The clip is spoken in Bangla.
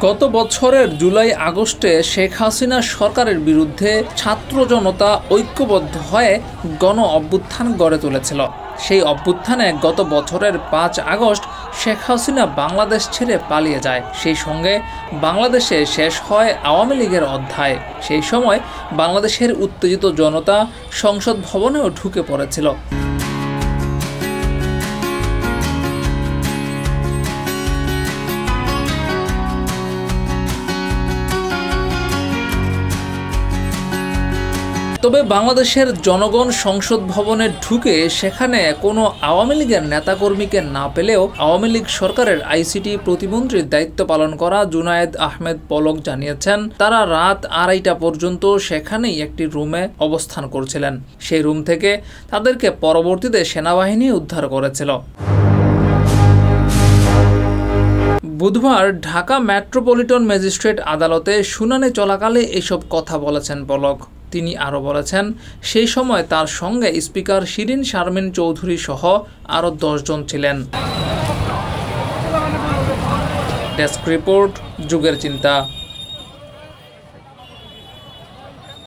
গত বছরের জুলাই আগস্টে শেখ হাসিনা সরকারের বিরুদ্ধে ছাত্র জনতা ঐক্যবদ্ধ হয়ে গণ অভ্যুত্থান গড়ে তুলেছিল। সেই অভ্যুত্থানে গত বছরের 5 আগস্ট শেখ হাসিনা বাংলাদেশ ছেড়ে পালিয়ে যায়। সেই সঙ্গে বাংলাদেশে শেষ হয় আওয়ামী লীগের অধ্যায়। সেই সময় বাংলাদেশের উত্তেজিত জনতা সংসদ ভবনেও ঢুকে পড়েছিল। তবে বাংলাদেশের জনগণ সংসদ ভবনে ঢুকে সেখানে কোনো আওয়ামী লীগের নেতাকর্মীকে না পেলেও আওয়ামী লীগ সরকারের আইসিটি প্রতিমন্ত্রীর দায়িত্ব পালন করা জুনায়েদ আহমেদ পলক জানিয়েছেন, তারা রাত 2:30টা পর্যন্ত সেখানেই একটি রুমে অবস্থান করছিলেন। সেই রুম থেকে তাদেরকে পরবর্তীতে সেনাবাহিনী উদ্ধার করেছিল। বুধবার ঢাকা মেট্রোপলিটন ম্যাজিস্ট্রেট আদালতে শুনানি চলাকালে এসব কথা বলেছেন পলক। তিনি আরও বলেছেন, সেই সময় তার সঙ্গে স্পিকার শিরিন শারমিন চৌধুরী সহ আরও 10 জন ছিলেন। ডেস্ক রিপোর্ট, যুগের চিন্তা।